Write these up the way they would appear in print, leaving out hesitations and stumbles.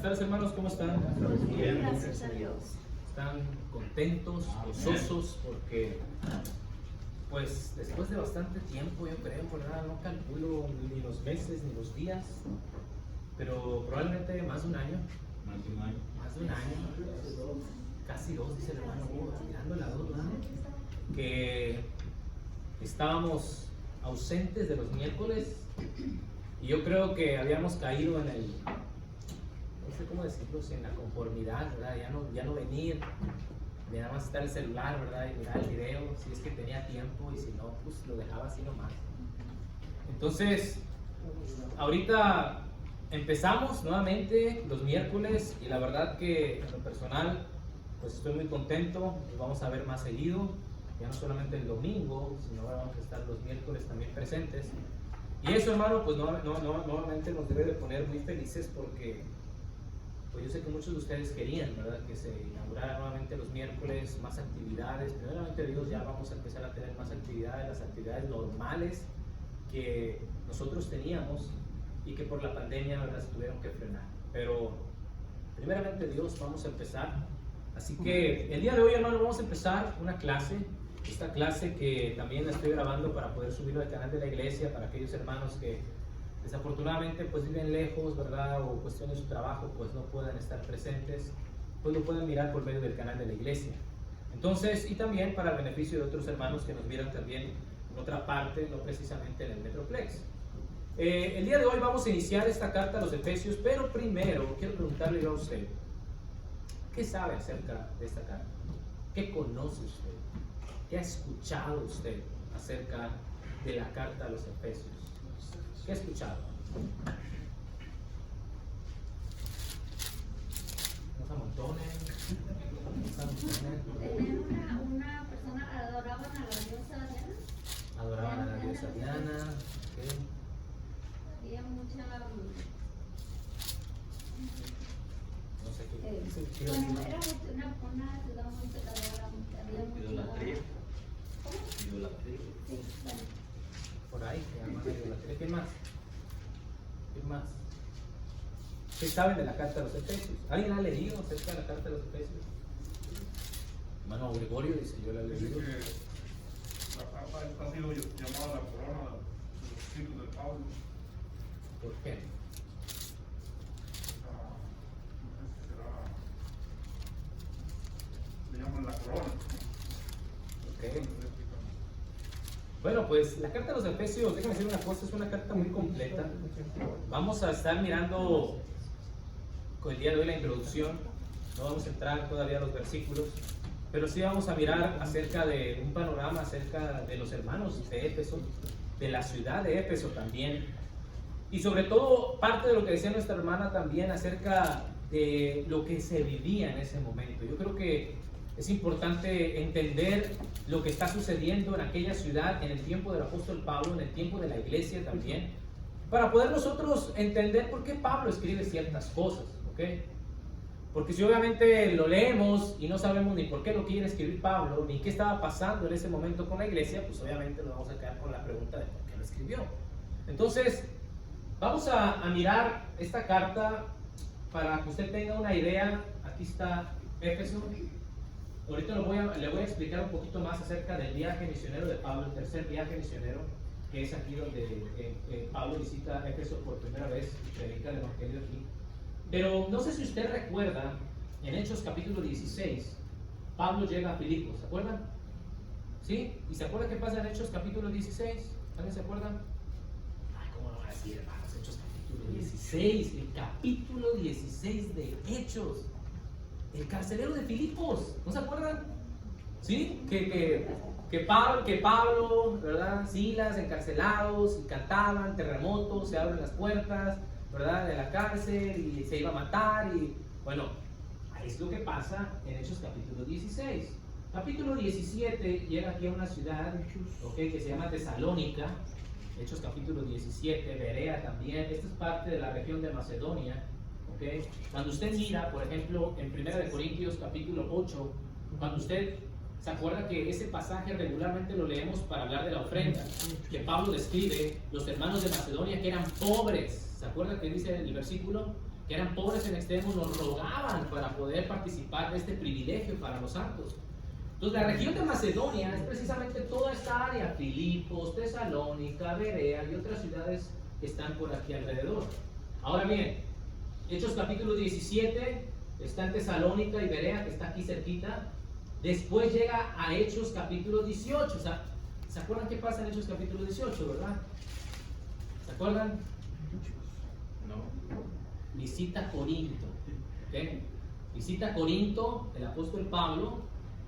Buenas tardes, hermanos, ¿cómo están? Bien, gracias a Dios. ¿Están contentos, gozosos? Porque, pues, después de bastante tiempo, yo creo, ¿verdad? No calculo ni los meses ni los días, pero probablemente más de un año. Más de un año. Casi dos, dice el hermano, tirando la dos, ¿verdad? Que estábamos ausentes de los miércoles y yo creo que habíamos caído en el, no sé cómo decirlo, en la conformidad, ¿verdad? Ya no venir, nada más estar el celular, ¿verdad? Y mirar el video, si es que tenía tiempo, y si no, pues lo dejaba así nomás. Entonces, ahorita empezamos nuevamente los miércoles y la verdad que en lo personal, pues estoy muy contento, nos vamos a ver más seguido, ya no solamente el domingo, sino ahora vamos a estar los miércoles también presentes. Y eso, hermano, pues nuevamente nos debe de poner muy felices porque pues yo sé que muchos de ustedes querían, ¿verdad? Que se inaugurara nuevamente los miércoles, más actividades. Primeramente Dios, ya vamos a empezar a tener más actividades, las actividades normales que nosotros teníamos y que por la pandemia, ¿verdad?, se tuvieron que frenar. Pero primeramente Dios, vamos a empezar. Así que el día de hoy, hermano, vamos a empezar una clase. Esta clase que también la estoy grabando para poder subirlo al canal de la iglesia para aquellos hermanos que desafortunadamente pues viven lejos, ¿verdad? O cuestiones de su trabajo pues no puedan estar presentes, pues lo pueden mirar por medio del canal de la iglesia. Entonces, y también para el beneficio de otros hermanos que nos miran también en otra parte, no precisamente en el Metroplex. El día de hoy vamos a iniciar esta carta a los Efesios, pero primero quiero preguntarle yo a usted, ¿qué sabe acerca de esta carta? ¿Qué conoce usted? ¿Qué ha escuchado usted acerca de la carta a los Efesios? ¿Qué ha escuchado? ¿Nos amontonen? Una persona adoraban a la diosa Diana. Adoraban a la diosa Diana. ¿Okay? Había mucha. No sé qué. Bueno, era una ciudad muy pecadora. Había mucha. Idolatría. ¿Cómo? Idolatría. Sí, bueno. Por ahí, se llama idolatría. ¿Qué más? ¿Qué más? ¿Qué saben de la carta a los Efesios? ¿Alguien ha leído acerca de la carta a los Efesios? Hermano Gregorio dice, yo la he leído. La carta esta ha sido llamada la corona de los discípulos de Pablo. ¿Por qué? Le llaman la corona. Ok. Bueno, pues la carta a los Efesios, déjame decir una cosa, es una carta muy completa. Vamos a estar mirando con el día de hoy la introducción, no vamos a entrar todavía a los versículos, pero sí vamos a mirar acerca de un panorama acerca de los hermanos de Éfeso, de la ciudad de Éfeso también, y sobre todo parte de lo que decía nuestra hermana también acerca de lo que se vivía en ese momento. Yo creo que es importante entender lo que está sucediendo en aquella ciudad en el tiempo del apóstol Pablo, en el tiempo de la iglesia también, para poder nosotros entender por qué Pablo escribe ciertas cosas, ¿ok? Porque si obviamente lo leemos y no sabemos ni por qué lo quiere escribir Pablo, ni qué estaba pasando en ese momento con la iglesia, pues obviamente nos vamos a quedar con la pregunta de por qué lo escribió. Entonces, vamos a mirar esta carta para que usted tenga una idea. Aquí está Éfeso. Ahorita le voy a explicar un poquito más acerca del viaje misionero de Pablo, el tercer viaje misionero, que es aquí donde Pablo visita Éfeso por primera vez, predica el evangelio aquí. Pero no sé si usted recuerda, en Hechos capítulo 16, Pablo llega a Filipos, ¿se acuerdan? ¿Sí? ¿Y se acuerda qué pasa en Hechos capítulo 16? ¿Alguien se acuerda? Ay, ¿cómo no va a decir, hermanos? Hechos capítulo 16, el capítulo 16 de Hechos. El carcelero de Filipos, ¿no se acuerdan? ¿Sí? Que Pablo, ¿verdad? Silas encarcelados y cantaban, terremotos, se abren las puertas, ¿verdad? De la cárcel y se iba a matar y bueno, ahí es lo que pasa en Hechos capítulo 16. Capítulo 17 llega aquí a una ciudad, ¿okay?, que se llama Tesalónica. Hechos capítulo 17, Berea también. Esta es parte de la región de Macedonia. ¿Okay? Cuando usted mira, por ejemplo, en 1 Corintios capítulo 8, cuando usted se acuerda que ese pasaje regularmente lo leemos para hablar de la ofrenda, que Pablo describe los hermanos de Macedonia que eran pobres. ¿Se acuerda que dice el versículo? que eran pobres en extremo, nos rogaban para poder participar de este privilegio para los santos. Entonces, la región de Macedonia es precisamente toda esta área: Filipos, Tesalónica, Berea y otras ciudades que están por aquí alrededor. Ahora bien, Hechos capítulo 17 está en Tesalónica y Berea, que está aquí cerquita. Después llega a Hechos capítulo 18. O sea, ¿se acuerdan qué pasa en Hechos capítulo 18, verdad? ¿Se acuerdan? No. Visita Corinto. ¿Okay? Visita Corinto el apóstol Pablo.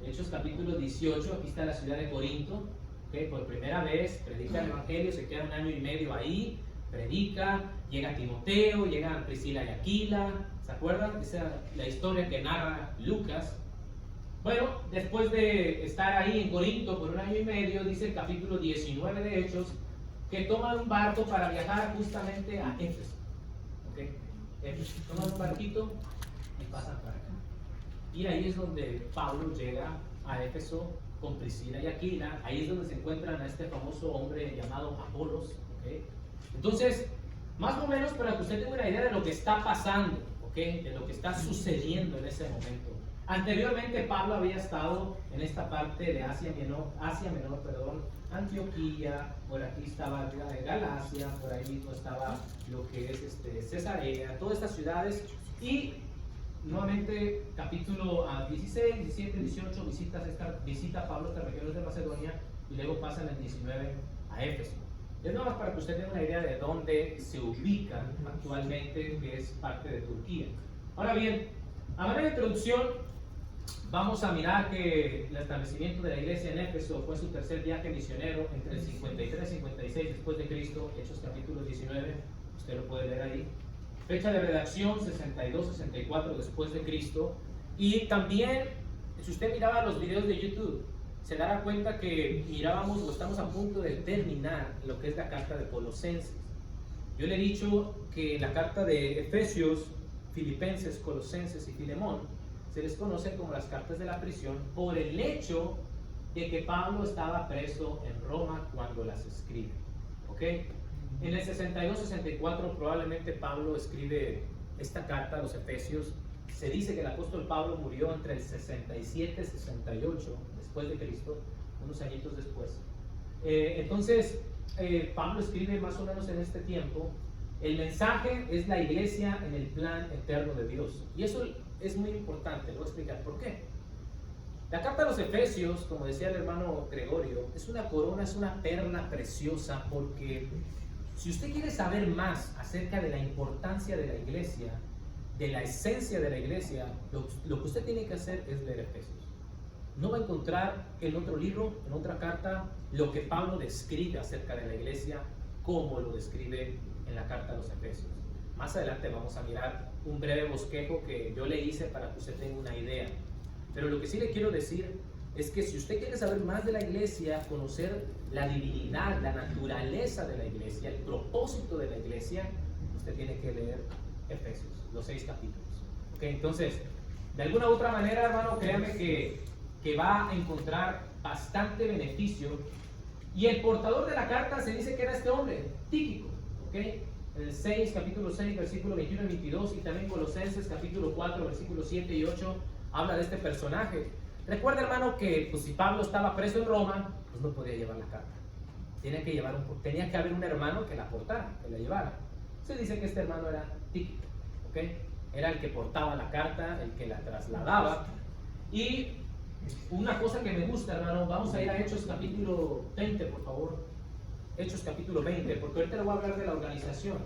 Hechos capítulo 18, aquí está la ciudad de Corinto. ¿Okay? Por primera vez predica el evangelio, se queda 1 año y medio ahí, predica, llega Timoteo, llegan Priscila y Aquila. ¿Se acuerdan? Esa es la historia que narra Lucas. Bueno, después de estar ahí en Corinto por 1 año y medio, dice el capítulo 19 de Hechos, que toman un barco para viajar justamente a Éfeso. ¿Okay? Éfeso. Toman un barquito y pasan para acá. Y ahí es donde Pablo llega a Éfeso con Priscila y Aquila. Ahí es donde se encuentran a este famoso hombre llamado Apolos. ¿Okay? Entonces, más o menos para que usted tenga una idea de lo que está pasando, ¿okay? De lo que está sucediendo en ese momento. Anteriormente Pablo había estado en esta parte de Asia Menor, Antioquía, por aquí estaba Galacia, por ahí mismo estaba lo que es Cesarea, todas estas ciudades. Y nuevamente capítulo 16, 17, 18 visita Pablo estas regiones de Macedonia, y luego pasa en el 19 a Éfeso. Es nada más para que usted tenga una idea de dónde se ubican actualmente, que es parte de Turquía. Ahora bien, a manera de introducción, vamos a mirar que el establecimiento de la iglesia en Éfeso fue su tercer viaje misionero entre el 53 y 56 después de Cristo, Hechos capítulo 19, usted lo puede leer ahí. Fecha de redacción 62-64 después de Cristo. Y también, si usted miraba los videos de YouTube, se dará cuenta que mirábamos o estamos a punto de terminar lo que es la carta de Colosenses. Yo le he dicho que la carta de Efesios, Filipenses, Colosenses y Filemón se les conoce como las cartas de la prisión por el hecho de que Pablo estaba preso en Roma cuando las escribe. ¿Ok? En el 62-64 probablemente Pablo escribe esta carta a los Efesios. Se dice que el apóstol Pablo murió entre el 67 y 68 después de Cristo, unos añitos después. Entonces, Pablo escribe más o menos en este tiempo. El mensaje es la iglesia en el plan eterno de Dios. Y eso es muy importante, lo voy a explicar por qué. La carta a los Efesios, como decía el hermano Gregorio, es una corona, es una perla preciosa, porque si usted quiere saber más acerca de la importancia de la iglesia, de la esencia de la iglesia, lo que usted tiene que hacer es leer Efesios. No va a encontrar en otro libro, en otra carta, lo que Pablo describe acerca de la iglesia, como lo describe en la carta a los Efesios. Más adelante vamos a mirar un breve bosquejo que yo le hice para que usted tenga una idea. Pero lo que sí le quiero decir es que si usted quiere saber más de la iglesia, conocer la divinidad, la naturaleza de la iglesia, el propósito de la iglesia, usted tiene que leer Efesios, los 6 capítulos. ¿Okay? Entonces, de alguna u otra manera, hermano, créame que va a encontrar bastante beneficio. Y el portador de la carta se dice que era este hombre, Tíquico. ¿Okay? El 6, capítulo 6, versículo 21 y 22, y también Colosenses, capítulo 4, versículos 7 y 8, habla de este personaje. Recuerda, hermano, que pues, si Pablo estaba preso en Roma, pues no podía llevar la carta. Tenía que haber un hermano que la portara, que la llevara. Se dice que este hermano era Tíquico. ¿Okay? Era el que portaba la carta, el que la trasladaba. Y una cosa que me gusta, hermano, vamos a ir a Hechos capítulo 20, por favor. Hechos capítulo 20, porque ahorita le voy a hablar de la organización.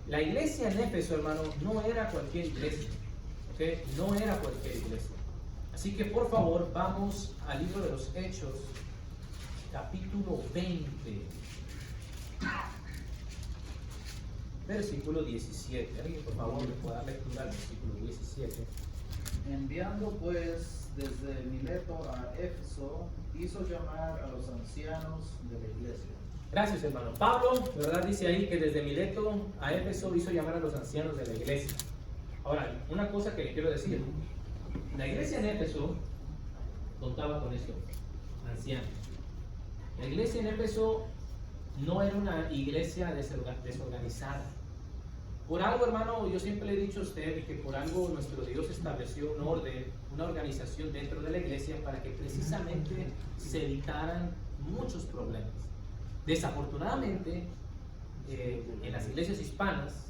La iglesia en Éfeso, hermano, no era cualquier iglesia. ¿Okay? No era cualquier iglesia. Así que por favor, vamos al libro de los Hechos, capítulo 20, versículo 17. ¿Alguien por favor me puede dar lectura al versículo 17? Enviando pues desde Mileto a Éfeso, hizo llamar a los ancianos de la iglesia. Gracias, hermano. Pablo, de verdad, dice ahí que desde Mileto a Éfeso hizo llamar a los ancianos de la iglesia. Ahora, una cosa que le quiero decir. La iglesia en Éfeso contaba con esto, ancianos. La iglesia en Éfeso no era una iglesia desorganizada. Por algo, hermano, yo siempre le he dicho a usted que por algo nuestro Dios estableció un orden, una organización dentro de la iglesia para que precisamente se evitaran muchos problemas. Desafortunadamente, en las iglesias hispanas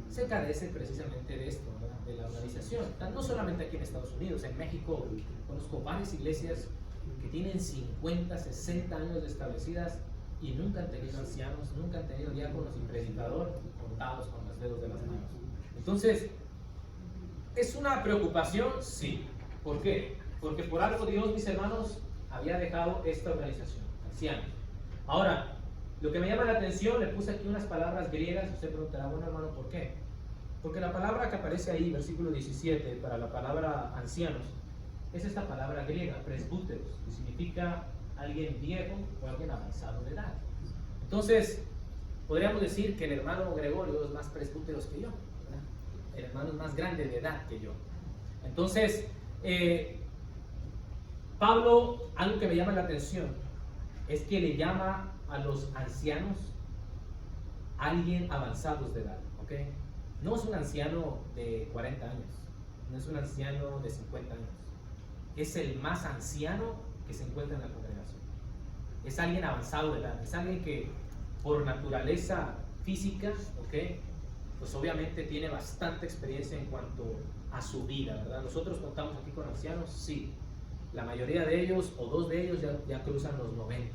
se carece precisamente de esto, ¿verdad? De la organización. No solamente aquí en Estados Unidos, en México conozco varias iglesias que tienen 50, 60 años de establecidas y nunca han tenido ancianos, nunca han tenido diáconos y predicador contados con los dedos de las manos. Entonces, ¿es una preocupación? Sí. ¿Por qué? Porque por algo Dios, mis hermanos, había dejado esta organización, ancianos. Ahora, lo que me llama la atención, le puse aquí unas palabras griegas. Usted preguntará, bueno, hermano, ¿por qué? Porque la palabra que aparece ahí, versículo 17, para la palabra ancianos, es esta palabra griega, presbúteros, que significa alguien viejo o alguien avanzado de edad. Entonces, podríamos decir que el hermano Gregorio es más presbúteros que yo, ¿verdad? El hermano es más grande de edad que yo. Entonces, Pablo, algo que me llama la atención, es que le llama a los ancianos alguien avanzados de edad, ¿ok? No es un anciano de 40 años, no es un anciano de 50 años, es el más anciano que se encuentra en la congregación. Es alguien avanzado de edad, es alguien que por naturaleza física, ¿ok? Pues obviamente tiene bastante experiencia en cuanto a su vida, ¿verdad? Nosotros contamos aquí con ancianos, sí. La mayoría de ellos, o dos de ellos, ya cruzan los 90.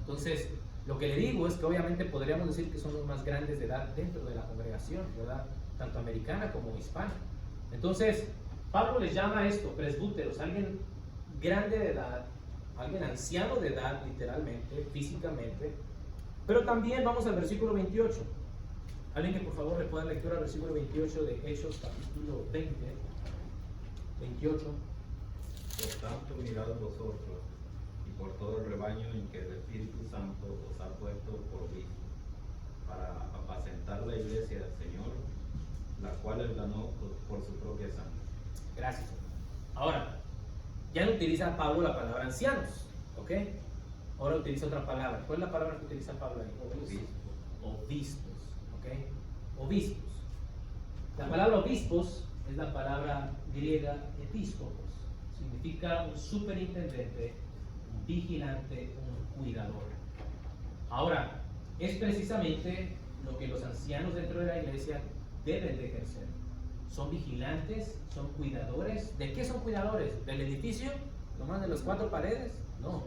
Entonces, lo que le digo es que obviamente podríamos decir que son los más grandes de edad dentro de la congregación, ¿verdad? Tanto americana como hispana. Entonces, Pablo les llama a esto, presbúteros, alguien grande de edad, alguien anciano de edad, literalmente, físicamente. Pero también vamos al versículo 28. Alguien que por favor le pueda dar lectura al versículo 28 de Hechos, capítulo 20, 28. Por tanto, mirad vosotros y por todo el rebaño en que el Espíritu Santo os ha puesto por obispo, para apacentar la iglesia del Señor, la cual él ganó por su propia sangre. Gracias. Ahora, ya no utiliza Pablo la palabra ancianos, ¿ok? Ahora utiliza otra palabra. ¿Cuál es la palabra que utiliza Pablo ahí? Obispos, ¿ok? Obispos. La palabra obispos es la palabra griega episcopos. Significa un superintendente, un vigilante, un cuidador. Ahora, es precisamente lo que los ancianos dentro de la iglesia deben de ejercer. Son vigilantes, son cuidadores. ¿De qué son cuidadores? ¿Del edificio? ¿Nomás de las 4 paredes? No,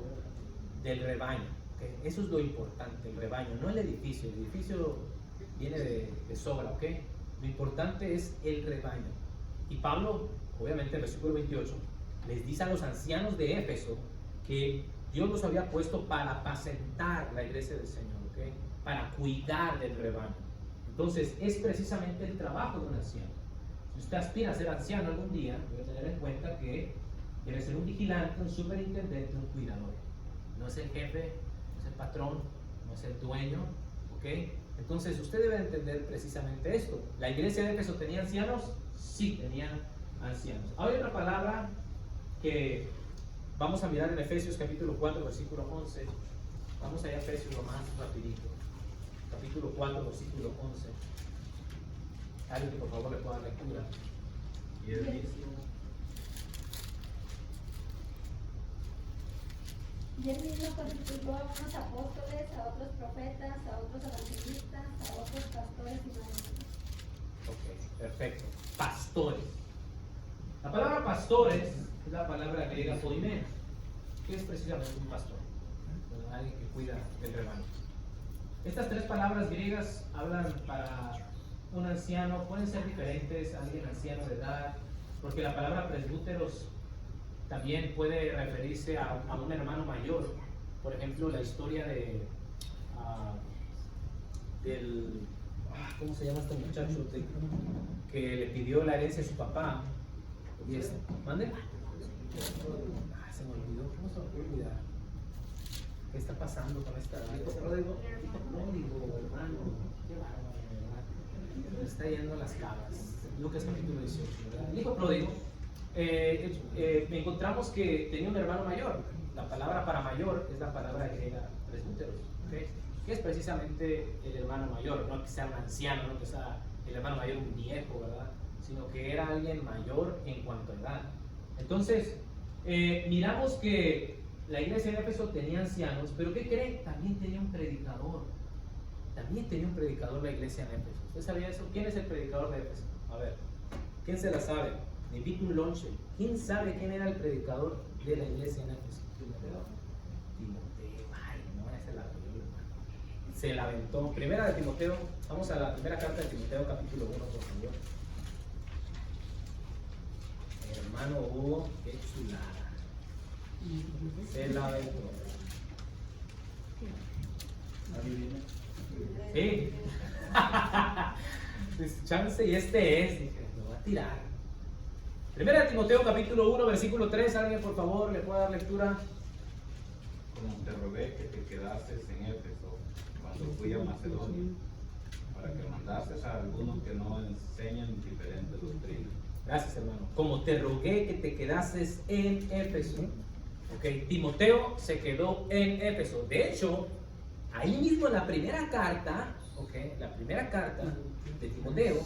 del rebaño. ¿Okay? Eso es lo importante, el rebaño, no el edificio. El edificio viene de sobra, ¿ok? Lo importante es el rebaño. Y Pablo, obviamente, en el versículo 28, les dice a los ancianos de Éfeso que Dios los había puesto para apacentar la iglesia del Señor, ¿ok? Para cuidar del rebaño. Entonces, es precisamente el trabajo de un anciano. Si usted aspira a ser anciano algún día, debe tener en cuenta que debe ser un vigilante, un superintendente, un cuidador. No es el jefe, no es el patrón, no es el dueño, ¿ok? Entonces, usted debe entender precisamente esto. ¿La iglesia de Éfeso tenía ancianos? Sí, tenían ancianos. Ahora hay una palabra que vamos a mirar en Efesios capítulo 4, versículo 11. Vamos allá a Efesios lo más rapidito. Capítulo 4, versículo 11. Alguien que por favor le pueda dar lectura. Y él dice, Y él mismo constituyó a unos apóstoles, a otros profetas, a otros evangelistas, a otros pastores y maestros. Ok, perfecto. Pastores. La palabra pastores es la palabra griega poimena, que es precisamente un pastor, alguien que cuida del rebaño. Estas 3 palabras griegas hablan para un anciano, pueden ser diferentes, alguien anciano de edad, porque la palabra presbúteros también puede referirse a un hermano mayor. Por ejemplo, la historia ¿cómo se llama este muchacho? Que le pidió la herencia a su papá. ¿Mande? Se me olvidó. ¿Cómo se me puede olvidar? ¿Qué está pasando con esta? Hijo pródigo, hermano. Qué bárbaro, ¿verdad? Me está yendo a las cabras. Lucas capítulo 18, ¿verdad? El hijo pródigo. Encontramos que tenía un hermano mayor. La palabra para mayor es la palabra griega presbúteros, ¿okay? Que es precisamente el hermano mayor, no que sea un anciano, no que sea el hermano mayor un viejo, ¿verdad? Sino que era alguien mayor en cuanto a edad. Entonces, miramos que la iglesia de Éfeso tenía ancianos, pero ¿qué creen? También tenía un predicador. También tenía un predicador la iglesia de Éfeso. ¿Usted sabía eso? ¿Quién es el predicador de Éfeso? A ver, ¿quién se la sabe? Le invito un lonche. ¿Quién sabe quién era el predicador de la iglesia en Éfeso? Timoteo. Ay, no, ese la vio, hermano. Se la aventó. Primera de Timoteo. Vamos a la primera carta de Timoteo, capítulo 1, por favor. Hermano Hugo, qué chulada. Se la aventó. Sí. Pues chance y este es. Dije, lo va a tirar. Primera de Timoteo, capítulo 1, versículo 3. Alguien, por favor, le puede dar lectura. Como te rogué que te quedases en Éfeso cuando fui a Macedonia, para que mandases a algunos que no enseñan diferentes doctrinas. Gracias, hermano. Como te rogué que te quedases en Éfeso. Ok, Timoteo se quedó en Éfeso. De hecho, ahí mismo en la primera carta, la primera carta de Timoteo,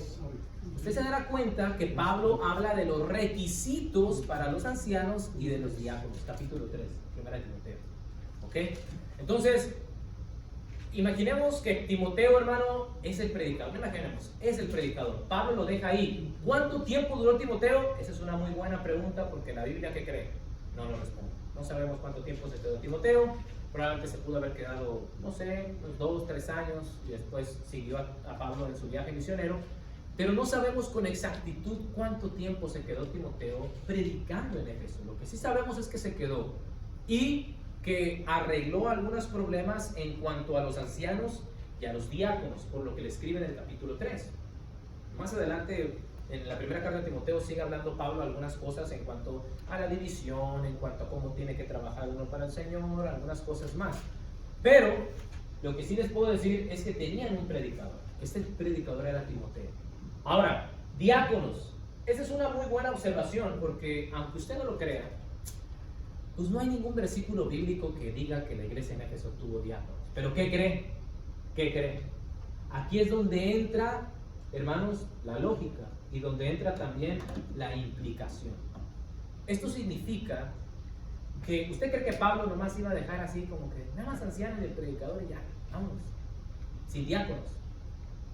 usted se dará cuenta que Pablo habla de los requisitos para los ancianos y de los diáconos. Capítulo 3, primera de Timoteo. Ok, entonces, imaginemos que Timoteo, hermano, es el predicador. No imaginemos, es el predicador. Pablo lo deja ahí. ¿Cuánto tiempo duró Timoteo? Esa es una muy buena pregunta porque la Biblia, ¿qué cree? No lo responde. No sabemos cuánto tiempo se quedó Timoteo. Probablemente se pudo haber quedado, no sé, unos 2, 3 años y después siguió a Pablo en su viaje misionero. Pero no sabemos con exactitud cuánto tiempo se quedó Timoteo predicando en Éfeso. Lo que sí sabemos es que se quedó y que arregló algunos problemas en cuanto a los ancianos y a los diáconos, por lo que le escribe en el capítulo 3. Más adelante, en la primera carta de Timoteo, sigue hablando Pablo algunas cosas en cuanto a la división, en cuanto a cómo tiene que trabajar uno para el Señor, algunas cosas más. Pero lo que sí les puedo decir es que tenían un predicador. Este predicador era Timoteo. Ahora, diáconos. Esa es una muy buena observación porque, aunque usted no lo crea, pues no hay ningún versículo bíblico que diga que la iglesia en Éfeso tuvo diáconos. ¿Pero qué cree? ¿Qué cree? Aquí es donde entra, hermanos, la lógica y donde entra también la implicación. Esto significa que usted cree que Pablo nomás iba a dejar así como que nada más ancianos y el predicador y ya, vámonos, sin diáconos.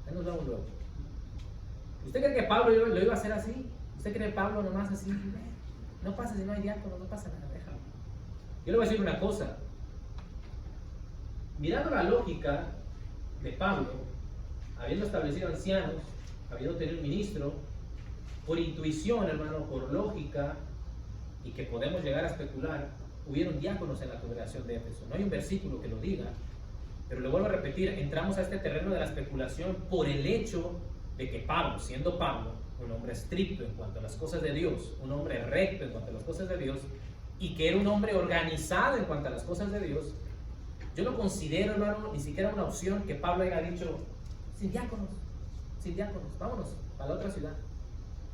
Ahí nos vamos luego. ¿Usted cree que Pablo lo iba a hacer así? ¿Usted cree que Pablo nomás así? No pasa si no hay diáconos, no pasa nada, déjalo. Yo le voy a decir una cosa. Mirando la lógica de Pablo, habiendo establecido ancianos, habiendo tenido un ministro, por intuición, hermano, por lógica, y que podemos llegar a especular, hubieron diáconos en la congregación de Éfeso. No hay un versículo que lo diga, pero le vuelvo a repetir, entramos a este terreno de la especulación por el hecho de que Pablo, siendo Pablo, un hombre estricto en cuanto a las cosas de Dios, un hombre recto en cuanto a las cosas de Dios, y que era un hombre organizado en cuanto a las cosas de Dios, yo no considero, hermano, ni siquiera una opción que Pablo haya dicho, sin diáconos, vámonos a la otra ciudad.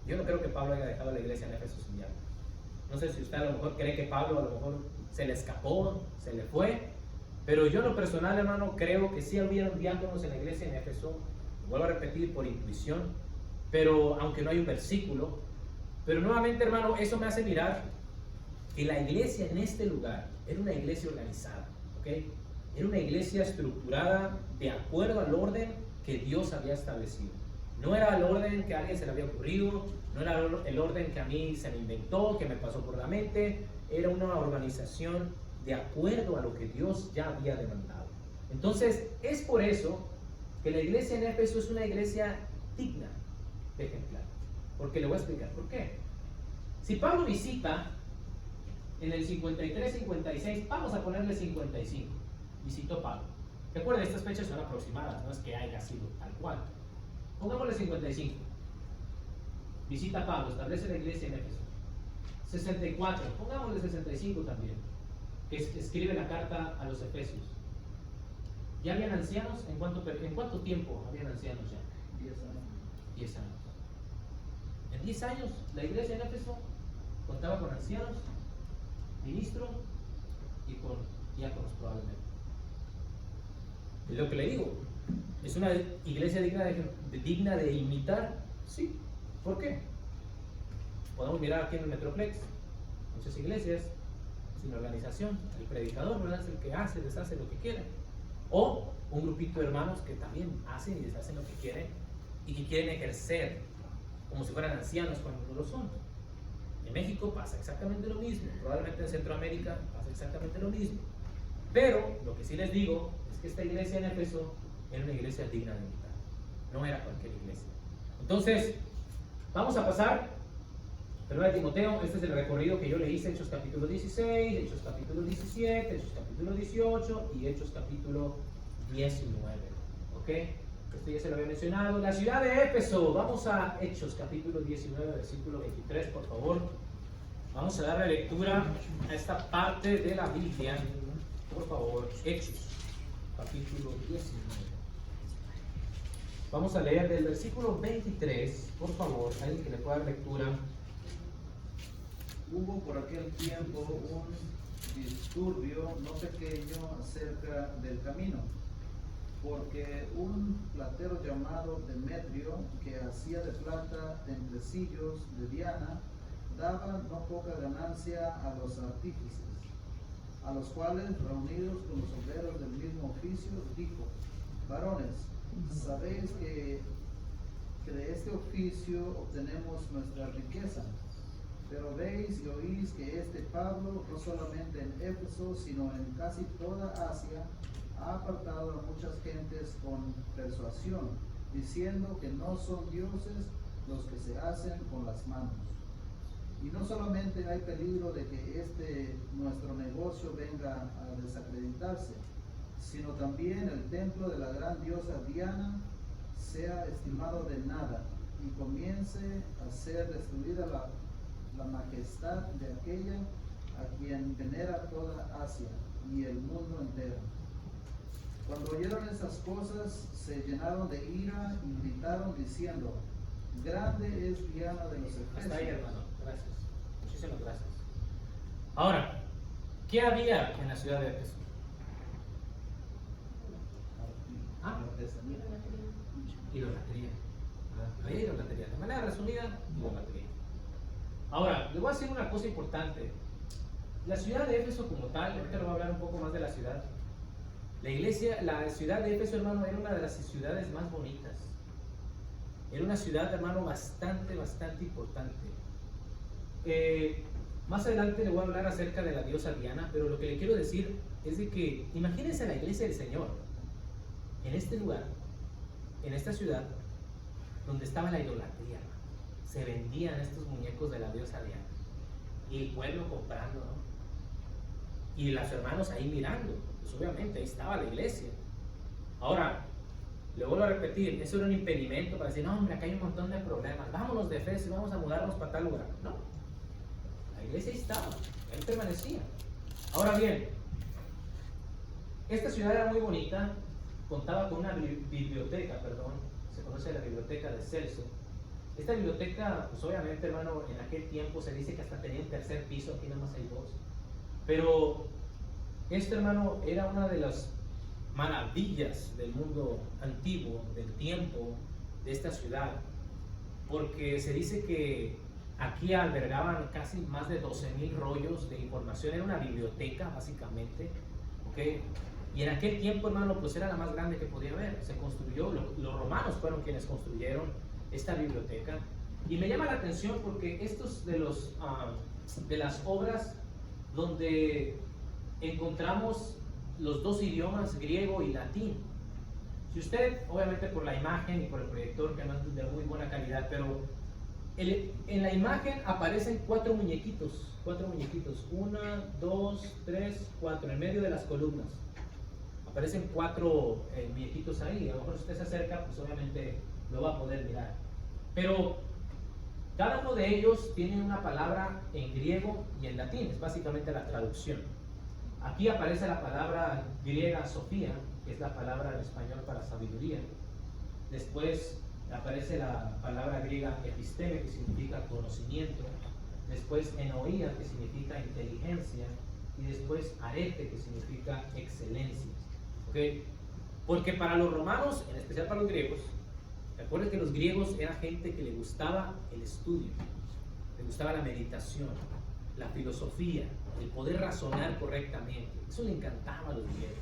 Yo no creo que Pablo haya dejado la iglesia en Éfeso sin diáconos. No sé si usted a lo mejor cree que Pablo a lo mejor se le escapó, se le fue, pero yo en lo personal, hermano, creo que sí hubieron diáconos en la iglesia en Éfeso. Vuelvo a repetir por intuición, pero aunque no hay un versículo, pero nuevamente, hermano, eso me hace mirar que la iglesia en este lugar era una iglesia organizada, ¿ok? Era una iglesia estructurada de acuerdo al orden que Dios había establecido. No era el orden que a alguien se le había ocurrido, no era el orden que a mí se me inventó, que me pasó por la mente, era una organización de acuerdo a lo que Dios ya había demandado. Entonces, es por eso que la iglesia en Éfeso es una iglesia digna de ejemplar. Porque le voy a explicar por qué. Si Pablo visita en el 53-56, vamos a ponerle 55, visitó Pablo. Recuerden, estas fechas son aproximadas, no es que haya sido tal cual. Pongámosle 55. Visita Pablo, establece la iglesia en Éfeso. 64, pongámosle 65 también, que escribe la carta a los Efesios. ¿Ya habían ancianos? ¿En cuánto tiempo habían ancianos ya? 10 años. 10 años. En 10 años, la iglesia en Éfeso contaba con ancianos, ministro y con diáconos probablemente. Es lo que le digo. ¿Es una iglesia digna de imitar? Sí. ¿Por qué? Podemos mirar aquí en el Metroplex, muchas iglesias sin organización, el predicador, ¿verdad?, es el que hace, deshace lo que quiere. O un grupito de hermanos que también hacen y deshacen lo que quieren y que quieren ejercer como si fueran ancianos cuando no lo son. En México pasa exactamente lo mismo, probablemente en Centroamérica pasa exactamente lo mismo. Pero lo que sí les digo es que esta iglesia en Éfeso era una iglesia digna de imitar, no era cualquier iglesia. Entonces, vamos a pasar. Primera de Timoteo, este es el recorrido que yo le hice, Hechos capítulo 16, Hechos capítulo 17, Hechos capítulo 18 y Hechos capítulo 19. ¿Ok? Esto ya se lo había mencionado. La ciudad de Éfeso, vamos a Hechos capítulo 19, versículo 23, por favor. Vamos a darle lectura a esta parte de la Biblia, por favor. Hechos capítulo 19. Vamos a leer del versículo 23, por favor, alguien que le pueda dar lectura. Hubo por aquel tiempo un disturbio no pequeño acerca del camino, porque un platero llamado Demetrio, que hacía de plata templecillos de Diana, daba no poca ganancia a los artífices, a los cuales, reunidos con los obreros del mismo oficio, dijo: varones, sabéis que de este oficio obtenemos nuestra riqueza. Pero veis y oís que este Pablo, no solamente en Éfeso, sino en casi toda Asia, ha apartado a muchas gentes con persuasión, diciendo que no son dioses los que se hacen con las manos. Y no solamente hay peligro de que este nuestro negocio venga a desacreditarse, sino también el templo de la gran diosa Diana sea estimado de nada y comience a ser destruida la majestad de aquella a quien venera toda Asia y el mundo entero. Cuando oyeron esas cosas, se llenaron de ira y gritaron diciendo: grande es Diana de los Efesios. Hasta ahí, hermano. Gracias. Muchísimas gracias. Ahora, ¿qué había en la ciudad de Éfeso? Idolatría. Había idolatría. De manera resumida, idolatría. Ahora, les voy a decir una cosa importante. La ciudad de Éfeso como tal, ahorita les voy a hablar un poco más de la ciudad. La ciudad de Éfeso, hermano, era una de las ciudades más bonitas. Era una ciudad, hermano, bastante importante. Más adelante le voy a hablar acerca de la diosa Diana, pero lo que le quiero decir es de que imagínense la iglesia del Señor en este lugar, en esta ciudad, donde estaba la idolatría. Se vendían estos muñecos de la diosa Diana y el pueblo comprando, ¿no? Y los hermanos ahí mirando, pues obviamente ahí estaba la iglesia. Ahora, le vuelvo a repetir, eso era un impedimento para decir: no, hombre, acá hay un montón de problemas, vámonos de Éfeso y vamos a mudarnos para tal lugar. No, la iglesia ahí estaba, ahí permanecía. Ahora bien, esta ciudad era muy bonita, contaba con una biblioteca, se conoce la biblioteca de Celso. Esta biblioteca, pues obviamente, hermano, en aquel tiempo se dice que hasta tenía un tercer piso, aquí nada más hay dos. Pero este, hermano, era una de las maravillas del mundo antiguo, del tiempo, de esta ciudad, porque se dice que aquí albergaban casi más de 12,000 rollos de información. Era una biblioteca, básicamente, ¿ok? Y en aquel tiempo, hermano, pues era la más grande que podía haber. Se construyó, los romanos fueron quienes construyeron esta biblioteca, y me llama la atención porque estos de las obras donde encontramos los dos idiomas, griego y latín. Si usted, obviamente por la imagen y por el proyector, que no es de muy buena calidad, pero en la imagen aparecen cuatro muñequitos, 1, 2, 3, 4, en medio de las columnas aparecen 4 muñequitos ahí. A lo mejor si usted se acerca, pues obviamente lo va a poder mirar, pero cada uno de ellos tiene una palabra en griego y en latín, es básicamente la traducción. Aquí aparece la palabra griega Sofía, que es la palabra en español para sabiduría. Después aparece la palabra griega episteme, que significa conocimiento. Después enoía, que significa inteligencia. Y después arete, que significa excelencia. ¿Okay? Porque para los romanos, en especial para los griegos, recuerden que los griegos eran gente que le gustaba el estudio, le gustaba la meditación, la filosofía, el poder razonar correctamente. Eso le encantaba a los griegos.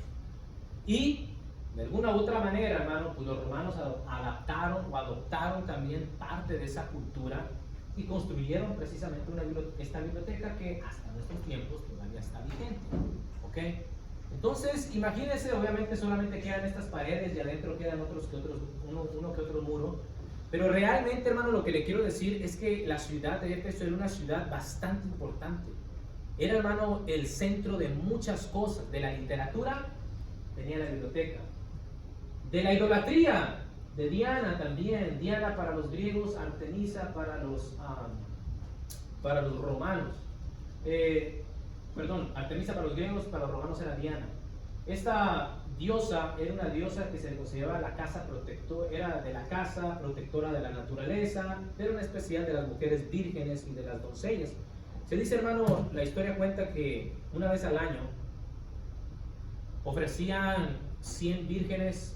Y de alguna u otra manera, hermano, pues los romanos adaptaron o adoptaron también parte de esa cultura y construyeron precisamente esta biblioteca que hasta nuestros tiempos todavía está vigente. ¿Ok? Entonces, imagínense, obviamente solamente quedan estas paredes y adentro quedan uno que otro muro. Pero realmente, hermano, lo que le quiero decir es que la ciudad de Éfeso era una ciudad bastante importante. Era, hermano, el centro de muchas cosas. De la literatura, tenía la biblioteca. De la idolatría, de Diana también. Diana para los griegos, Artemisa para los romanos. Artemisa para los griegos, para los romanos era Diana. Esta diosa era una diosa que se le consideraba la casa protectora, era de la casa, protectora de la naturaleza, era una especial de las mujeres vírgenes y de las doncellas. Se dice, hermano, la historia cuenta que una vez al año ofrecían 100 vírgenes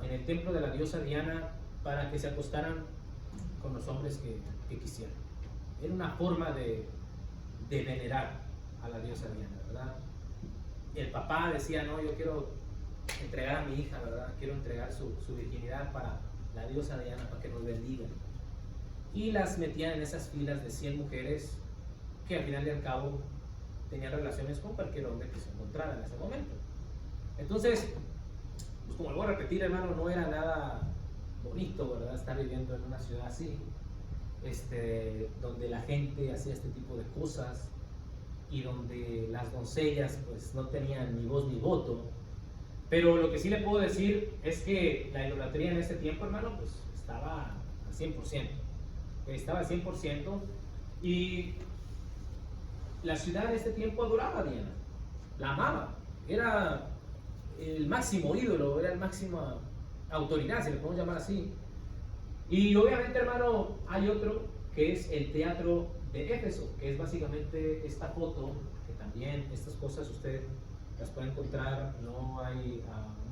en el templo de la diosa Diana para que se acostaran con los hombres que quisieran. Era una forma de venerar a la diosa Diana, ¿verdad? El papá decía, no, yo quiero entregar a mi hija, ¿verdad? Quiero entregar su virginidad para la diosa Diana, para que nos bendiga. Y las metían en esas filas de 100 mujeres que al final y al cabo tenían relaciones con cualquier hombre que se encontrara en ese momento. Entonces, pues como lo voy a repetir, hermano, no era nada bonito, ¿verdad? Estar viviendo en una ciudad así, donde la gente hacía este tipo de cosas y donde las doncellas pues no tenían ni voz ni voto. Pero lo que sí le puedo decir es que la idolatría en ese tiempo, hermano, pues estaba al 100%. Estaba al 100% y la ciudad en este tiempo adoraba a Diana, la amaba, era el máximo ídolo, era la máxima autoridad, si le podemos llamar así. Y obviamente, hermano, hay otro que es el teatro de Éfeso, que es básicamente esta foto, que también estas cosas usted las puede encontrar, no hay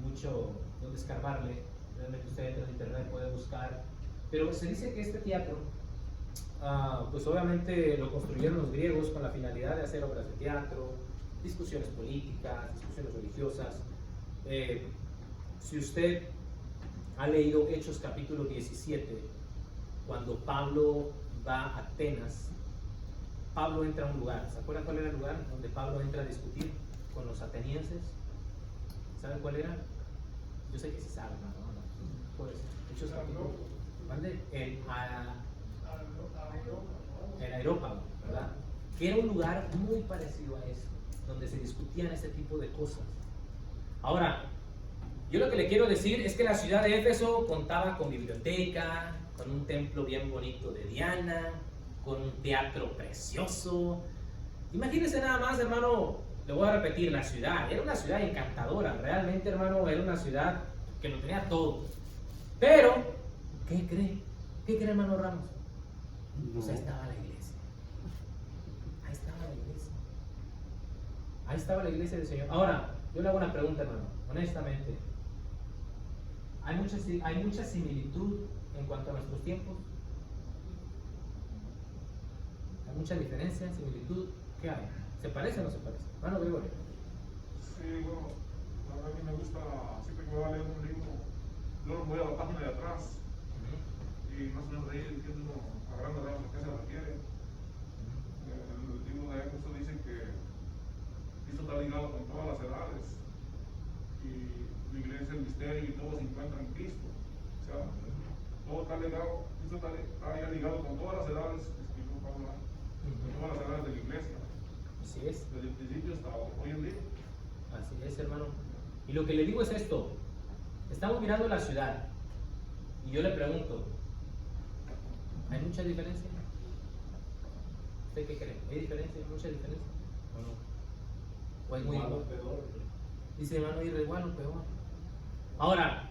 mucho donde escarbarle, realmente usted entra en internet, puede buscar, pero se dice que este teatro, pues obviamente lo construyeron los griegos con la finalidad de hacer obras de teatro, discusiones políticas, discusiones religiosas. Si usted ha leído Hechos capítulo 17, cuando Pablo va a Atenas, Pablo entra a un lugar. ¿Se acuerdan cuál era el lugar donde Pablo entra a discutir con los atenienses? ¿Saben cuál era? Yo sé que sí saben, ¿no? Pues, Hechos capítulo, ¿vale? El Areópago, ¿verdad? Que era un lugar muy parecido a eso, donde se discutían este tipo de cosas. Ahora, yo lo que le quiero decir es que la ciudad de Éfeso contaba con biblioteca, con un templo bien bonito de Diana, con un teatro precioso. Imagínense nada más, hermano, le voy a repetir, la ciudad, era una ciudad encantadora, realmente, hermano, era una ciudad que lo tenía todo. Pero, ¿qué cree? ¿Qué cree, hermano Ramos? Pues ahí estaba la iglesia. Ahí estaba la iglesia. Ahí estaba la iglesia del Señor. Ahora, yo le hago una pregunta, hermano, honestamente. ¿Hay mucha similitud en cuanto a nuestros tiempos? ¿Hay mucha diferencia, similitud? ¿Qué hay? ¿Se parece o no se parece? Hermano Gregorio. Sí, bueno, la verdad que me gusta, siempre que me va a leer un libro, yo voy a la página de atrás y más o menos de ahí entiendo a grandes rasgos a qué se refiere. El libro de Éfeso dice que Cristo está ligado con todas las edades y la iglesia es el misterio y todo se encuentra en Cristo. O sea, todo está ligado, Cristo está ligado con todas las edades, explicó Pablo, con todas las edades de la iglesia. Así es. Desde el principio hasta hoy en día. Así es, hermano. Y lo que le digo es esto. Estamos mirando la ciudad y yo le pregunto, ¿hay mucha diferencia? ¿Usted qué cree? ¿Hay diferencia? ¿Mucha diferencia? ¿O no? ¿O es muy igual? Dice hermano, ir igual o peor. Ahora,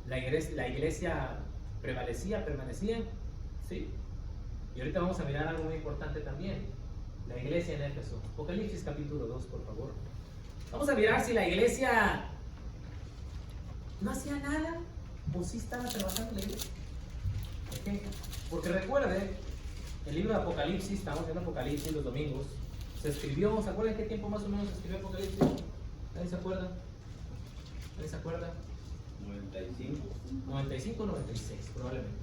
la iglesia permanecía, sí. Y ahorita vamos a mirar algo muy importante también. La iglesia en Éfeso. Apocalipsis capítulo 2, por favor. Vamos a mirar si la iglesia ¿No hacía nada? ¿O sí estaba trabajando en la iglesia? ¿Ok? Porque recuerde, el libro de Apocalipsis, estamos viendo Apocalipsis los domingos, se escribió, ¿se acuerdan qué tiempo más o menos se escribió Apocalipsis? ¿Nadie se acuerda? ¿Nadie se acuerda? 95. 95 o 96, probablemente.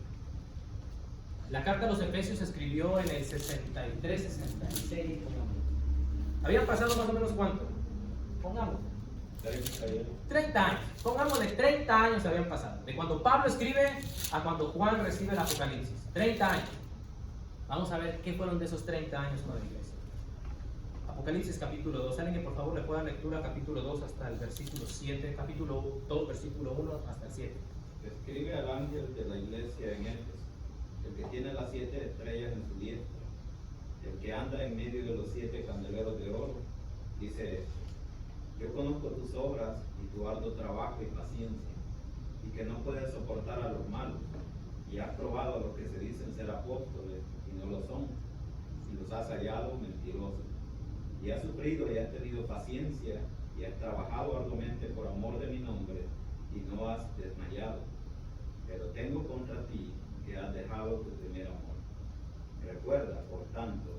La carta a los Efesios se escribió en el 63, 66, pongamos. ¿Habían pasado más o menos cuánto? Pongamos. 30 años. Pongámosle 30 años habían pasado. De cuando Pablo escribe a cuando Juan recibe el Apocalipsis. 30 años. Vamos a ver qué fueron de esos 30 años con la iglesia. Apocalipsis capítulo 2. Alguien que por favor le pueda lectura capítulo 2 hasta el versículo 7. Capítulo 2, versículo 1 hasta el 7. Escribe al ángel de la iglesia en Éfeso, el que tiene las 7 estrellas en su diestra, el que anda en medio de los 7 candeleros de oro, dice esto: yo conozco tus obras y tu arduo trabajo y paciencia, y que no puedes soportar a los malos, y has probado a los que se dicen ser apóstoles y no lo son, y los has hallado mentirosos, y has sufrido y has tenido paciencia, y has trabajado arduamente por amor de mi nombre, y no has desmayado. Pero tengo contra ti que has dejado tu primer amor. Recuerda, por tanto,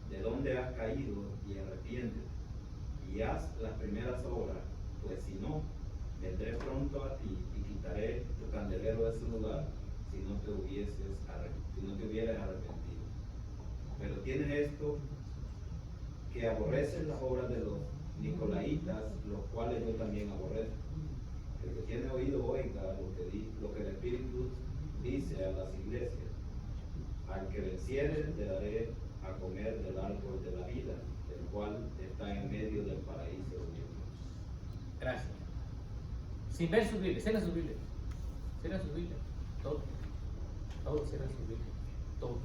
de dónde has caído y arrepiéntete, y haz las primeras obras, pues si no, vendré pronto a ti y quitaré tu candelero de su lugar, si no te hubieras arrepentido. Pero tienes esto, que aborreces las obras de los nicolaitas, los cuales yo también aborrezco. El que tiene oído oiga lo que el Espíritu dice a las iglesias. Al que venciere le daré a comer del árbol de la vida, el cual está en medio del paraíso de Dios. Gracias. Sin ver su Biblia, cierra su Biblia. Cierra su Biblia. Todos. Todos cierran su Biblia. Todos.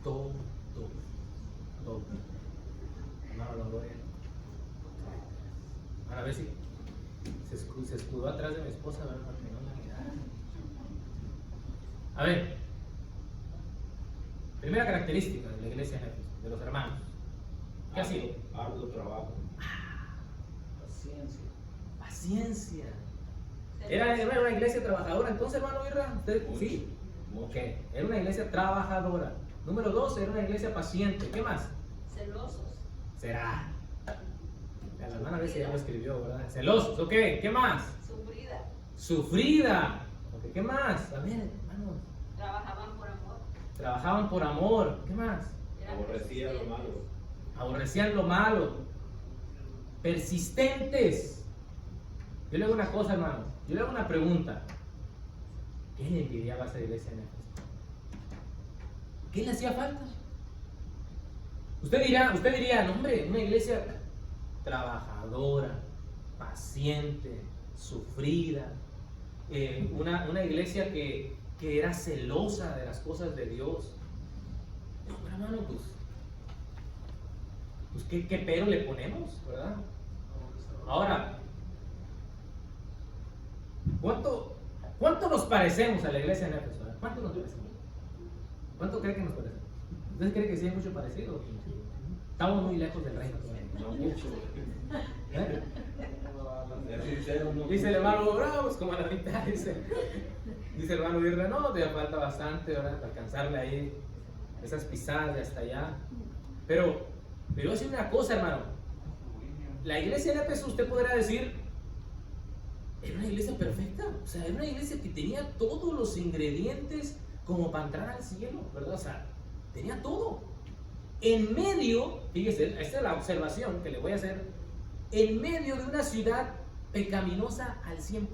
Todos. Todos. Hermano, no gloria. Ahora a ver si se escudó atrás de mi esposa, ¿verdad? Para que no la mirara. A ver. Primera característica de la iglesia de Éfeso, de los hermanos. ¿Qué ha sido? Arduo trabajo. Paciencia. Paciencia. ¿Era una iglesia trabajadora entonces, hermano Irra? ¿Usted sí? Mucho. Ok, era una iglesia trabajadora. Número 2, era una iglesia paciente. ¿Qué más? Celosos. Será. La hermana a veces ya lo escribió, ¿verdad? Celosos, ok. ¿Qué más? Sufrida. Sufrida. Ok, ¿qué más? A ver, hermanos. Trabajaban por amor. Trabajaban por amor. ¿Qué más? Eran Aborrecía lo persistentes. malo. Aborrecían lo malo. Persistentes. Yo le hago una cosa, hermano. Yo le hago una pregunta. ¿Qué le envidiaba a esa iglesia en Éfeso? ¿Qué le hacía falta? Usted diría, no, hombre, una iglesia trabajadora, paciente, sufrida, una iglesia que era celosa de las cosas de Dios. No, pero hermano, pues ¿qué pero le ponemos, verdad? Ahora, ¿cuánto nos parecemos a la iglesia en Éfeso? ¿Cuánto nos parecemos? ¿Cuánto cree que nos parecemos? ¿Ustedes creen que sí hay mucho parecido? Estamos muy lejos del reino todavía. No mucho. ¿Eh? Ser sincero, no Dice el mucho. hermano, bravos, como a la mitad, dice el hermano Irra, no, te falta bastante, ¿verdad? Para alcanzarle ahí esas pisadas de hasta allá. Pero voy a decir una cosa, hermano. La iglesia de Éfeso, usted podrá decir, era una iglesia perfecta. O sea, era una iglesia que tenía todos los ingredientes como para entrar al cielo, ¿verdad? O sea, tenía todo. En medio, fíjese, esta es la observación que le voy a hacer, en medio de una ciudad pecaminosa al 100%.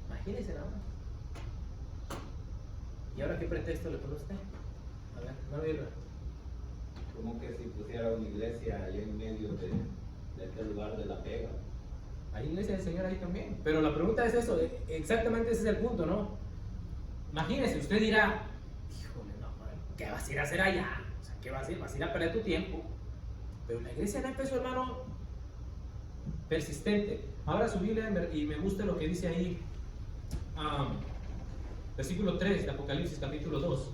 Imagínese nada más. ¿Y ahora qué pretexto le pone usted? A ver, no lo Como que si pusiera una iglesia allá en medio de este lugar de la pega. Hay iglesia del Señor ahí también. Pero la pregunta es eso, exactamente ese es el punto, ¿no? Imagínese, usted dirá, híjole, no, ¿qué vas a ir a hacer allá? O sea, ¿qué vas a ir? Vas a ir a perder tu tiempo. Pero la iglesia de Éfeso, hermano, persistente. Abra su Biblia y me gusta lo que dice ahí, versículo 3 de Apocalipsis, capítulo 2.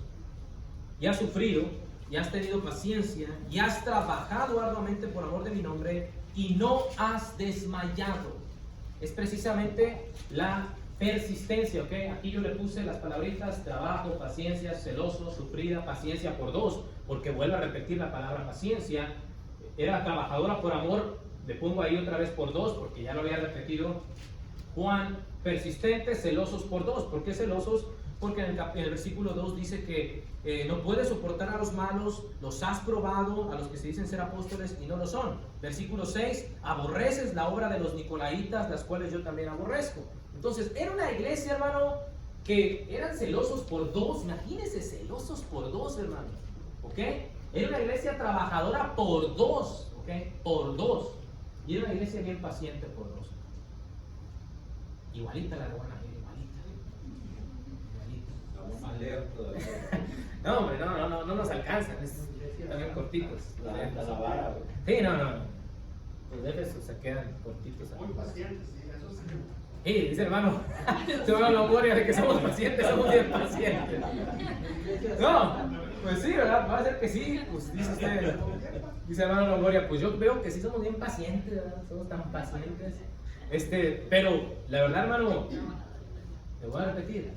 Y has sufrido, y has tenido paciencia, y has trabajado arduamente por amor de mi nombre, y no has desmayado. es precisamente la persistencia, ¿ok? Aquí yo le puse las palabritas trabajo, paciencia, celoso, sufrida, paciencia por 2, porque vuelvo a repetir la palabra paciencia. Era trabajadora por amor, le pongo ahí otra vez por 2, porque ya lo había repetido Juan. Persistentes, celosos por 2. ¿Por qué celosos? Porque en el versículo 2 dice que no puedes soportar a los malos, los has probado, a los que se dicen ser apóstoles y no lo son. Versículo 6, aborreces la obra de los nicolaitas, las cuales yo también aborrezco. Entonces, era una iglesia, hermano, que eran celosos por 2. Imagínense, celosos por 2, hermano. ¿Ok? Era una iglesia trabajadora por 2. ¿Ok? Por 2. Y era una iglesia bien paciente por 2. Igualita la hermana, igualita. Estamos más lejos todavía. No, hombre, no nos alcanzan, es también cortitos. La vara, güey. Sí, no. Los de Éfeso se quedan cortitos. Muy pacientes, sí, eso sí. Sí, dice hermano, se va la memoria de que somos pacientes, somos bien pacientes. No, pues sí, ¿verdad? Va a ser que sí, pues dice usted, dice hermano Longoria, pues yo veo que sí somos bien pacientes, ¿verdad? Somos tan pacientes. Pero la verdad, hermano, te voy a repetir,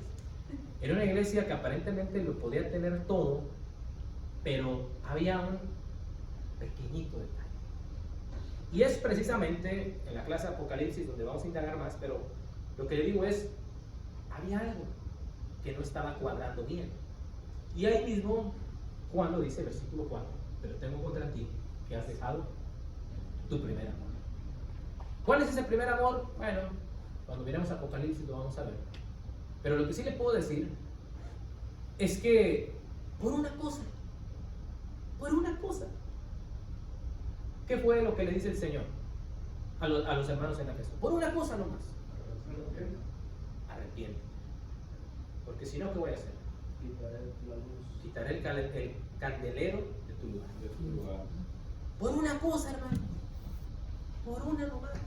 era una iglesia que aparentemente lo podía tener todo, pero había un pequeñito detalle. Y es precisamente en la clase de Apocalipsis donde vamos a indagar más, pero lo que le digo es, había algo que no estaba cuadrando bien. Y ahí mismo Juan lo dice, versículo 4, pero tengo contra ti que has dejado tu primer amor. ¿Cuál es ese primer amor? Bueno, cuando miremos Apocalipsis lo vamos a ver. Pero lo que sí le puedo decir es que por una cosa, ¿qué fue lo que le dice el Señor a los hermanos en Éfeso? Por una cosa nomás. Arrepiente. Porque si no, ¿qué voy a hacer? Quitaré el candelero de tu lugar. Por una cosa, hermano. Por una nomás.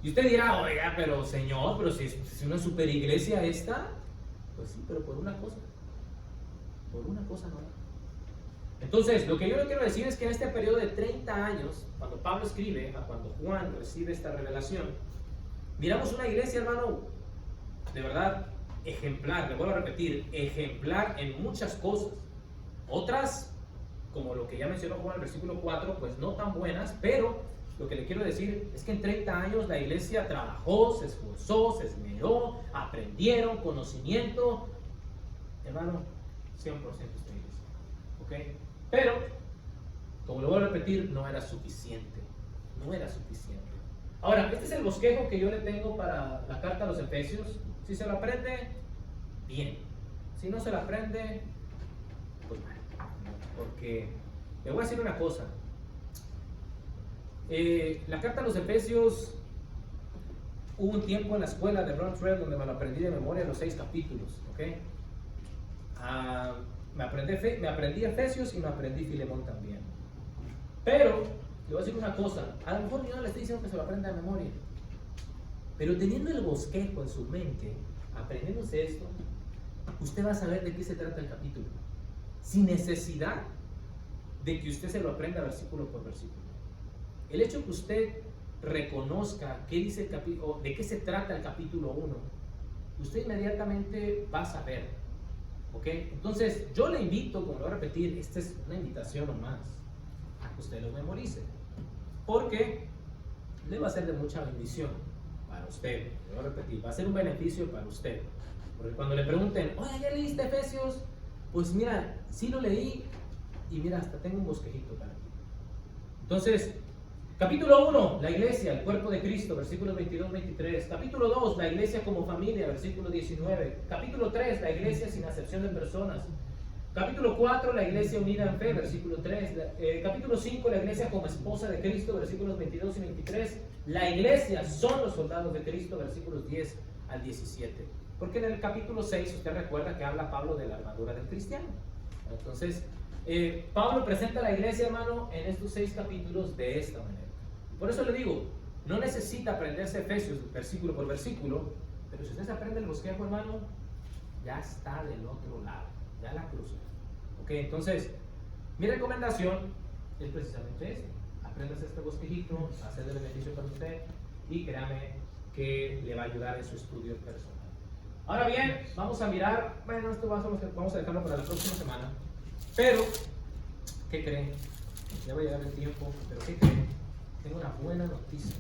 Y usted dirá, oiga, pero Señor, pero si es una super iglesia esta, pues sí, pero por una cosa. Por una cosa no. Entonces, lo que yo le quiero decir es que en este periodo de 30 años, cuando Pablo escribe, a cuando Juan recibe esta revelación, miramos una iglesia, hermano, de verdad, ejemplar, le vuelvo a repetir, ejemplar en muchas cosas. Otras, como lo que ya mencionó Juan en el versículo 4, pues no tan buenas, pero lo que le quiero decir es que en 30 años la iglesia trabajó, se esforzó, se esmeró, aprendieron, conocimiento. Hermano, 100% esta iglesia. ¿Ok? Pero, como lo voy a repetir, no era suficiente. No era suficiente. Ahora, este es el bosquejo que yo le tengo para la carta a los Efesios. Si se lo aprende, bien. Si no se lo aprende, pues mal. Porque le voy a decir una cosa. La carta a los Efesios, hubo un tiempo en la escuela de Ron Trail donde me lo aprendí de memoria los 6 capítulos. ¿Okay? Me aprendí Efesios y me aprendí Filemón también. Pero, le voy a decir una cosa, a lo mejor yo no le estoy diciendo que se lo aprenda de memoria, pero teniendo el bosquejo en su mente, aprendiéndose esto, usted va a saber de qué se trata el capítulo, sin necesidad de que usted se lo aprenda versículo por versículo. El hecho que usted reconozca qué dice el capítulo, de qué se trata el capítulo 1, usted inmediatamente va a saber. ¿Ok? Entonces, yo le invito, como lo voy a repetir, esta es una invitación nomás, a que usted lo memorice, porque le va a ser de mucha bendición para usted. Lo voy a repetir, va a ser un beneficio para usted. Porque cuando le pregunten, oye, ¿ya leíste Efesios? Pues mira, sí lo leí y mira, hasta tengo un bosquejito para ti. Entonces, capítulo 1, la iglesia, el cuerpo de Cristo, versículos 22-23. Capítulo 2, la iglesia como familia, versículo 19. Capítulo 3, la iglesia sin acepción de personas. Capítulo 4, la iglesia unida en fe, versículo 3. Capítulo 5, la iglesia como esposa de Cristo, versículos 22 y 23. La iglesia son los soldados de Cristo, versículos 10 al 17. Porque en el capítulo 6, usted recuerda que habla Pablo de la armadura del cristiano. Entonces, Pablo presenta a la iglesia, hermano, en estos 6 capítulos de esta manera. Por eso le digo, no necesita aprenderse Efesios versículo por versículo, pero si usted se aprende el bosquejo, hermano, ya está del otro lado, ya la cruzó. Ok, entonces, mi recomendación es precisamente eso. Apréndase este bosquejito, va a ser de beneficio para usted y créame que le va a ayudar en su estudio personal. Ahora bien, vamos a mirar, bueno, esto vamos a dejarlo para la próxima semana, pero, ¿qué creen? Ya va a llegar el tiempo, pero ¿qué creen? Tengo una buena noticia.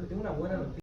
Tengo una buena noticia.